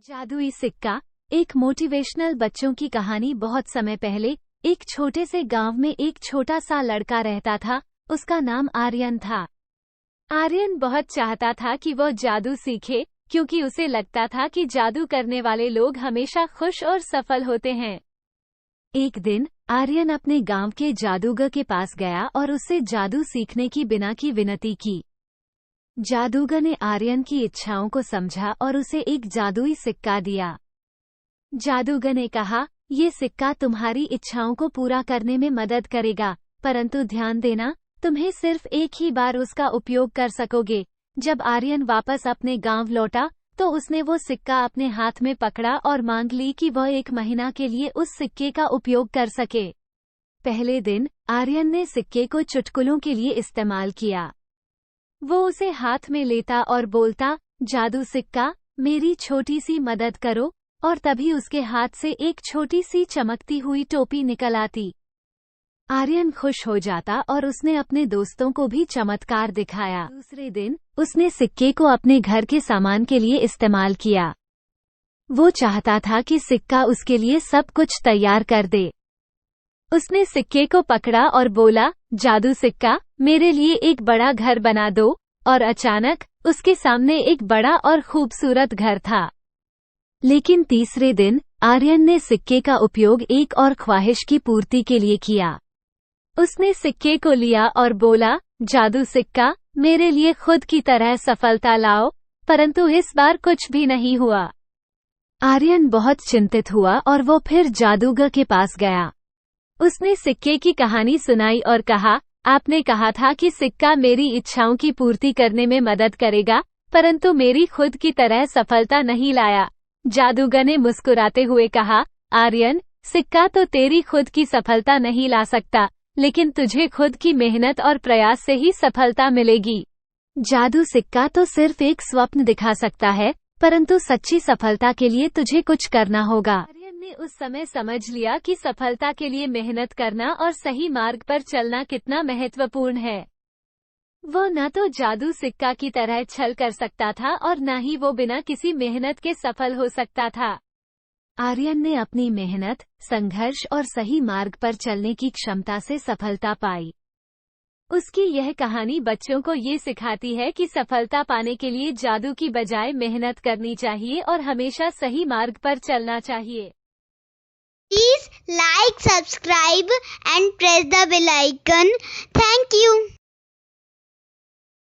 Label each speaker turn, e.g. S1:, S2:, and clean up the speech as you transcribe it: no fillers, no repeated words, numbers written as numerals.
S1: जादुई सिक्का एक मोटिवेशनल बच्चों की कहानी। बहुत समय पहले एक छोटे से गांव में एक छोटा सा लड़का रहता था। उसका नाम आर्यन था। आर्यन बहुत चाहता था कि वो जादू सीखे, क्योंकि उसे लगता था कि जादू करने वाले लोग हमेशा खुश और सफल होते हैं। एक दिन आर्यन अपने गांव के जादूगर के पास गया और उससे जादू सीखने की विनती की। जादूगर ने आर्यन की इच्छाओं को समझा और उसे एक जादुई सिक्का दिया। जादूगर ने कहा, ये सिक्का तुम्हारी इच्छाओं को पूरा करने में मदद करेगा, परंतु ध्यान देना, तुम्हें सिर्फ एक ही बार उसका उपयोग कर सकोगे। जब आर्यन वापस अपने गांव लौटा तो उसने वो सिक्का अपने हाथ में पकड़ा और मांग ली कि वह 1 महीना के लिए उस सिक्के का उपयोग कर सके। पहले दिन आर्यन ने सिक्के को चुटकुलों के लिए इस्तेमाल किया। वो उसे हाथ में लेता और बोलता, जादू सिक्का, मेरी छोटी सी मदद करो, और तभी उसके हाथ से एक छोटी सी चमकती हुई टोपी निकल आती। आर्यन खुश हो जाता और उसने अपने दोस्तों को भी चमत्कार दिखाया। दूसरे दिन उसने सिक्के को अपने घर के सामान के लिए इस्तेमाल किया। वो चाहता था कि सिक्का उसके लिए सब कुछ तैयार कर दे। उसने सिक्के को पकड़ा और बोला, जादू सिक्का, मेरे लिए एक बड़ा घर बना दो, और अचानक उसके सामने एक बड़ा और खूबसूरत घर था। लेकिन तीसरे दिन आर्यन ने सिक्के का उपयोग एक और ख्वाहिश की पूर्ति के लिए किया। उसने सिक्के को लिया और बोला, जादू सिक्का, मेरे लिए खुद की तरह सफलता लाओ, परंतु इस बार कुछ भी नहीं हुआ। आर्यन बहुत चिंतित हुआ और वो फिर जादूगर के पास गया। उसने सिक्के की कहानी सुनाई और कहा, आपने कहा था कि सिक्का मेरी इच्छाओं की पूर्ति करने में मदद करेगा, परंतु मेरी खुद की तरह सफलता नहीं लाया। जादूगर ने मुस्कुराते हुए कहा, आर्यन, सिक्का तो तेरी खुद की सफलता नहीं ला सकता, लेकिन तुझे खुद की मेहनत और प्रयास से ही सफलता मिलेगी। जादू सिक्का तो सिर्फ एक स्वप्न दिखा सकता है, परंतु सच्ची सफलता के लिए तुझे कुछ करना होगा। आर्यन ने उस समय समझ लिया कि सफलता के लिए मेहनत करना और सही मार्ग पर चलना कितना महत्वपूर्ण है। वो न तो जादू सिक्का की तरह छल कर सकता था और न ही वो बिना किसी मेहनत के सफल हो सकता था। आर्यन ने अपनी मेहनत, संघर्ष और सही मार्ग पर चलने की क्षमता से सफलता पाई। उसकी यह कहानी बच्चों को ये सिखाती है कि सफलता पाने के लिए जादू की बजाय मेहनत करनी चाहिए और हमेशा सही मार्ग पर चलना चाहिए।
S2: Please like, subscribe and press the bell icon. Thank you.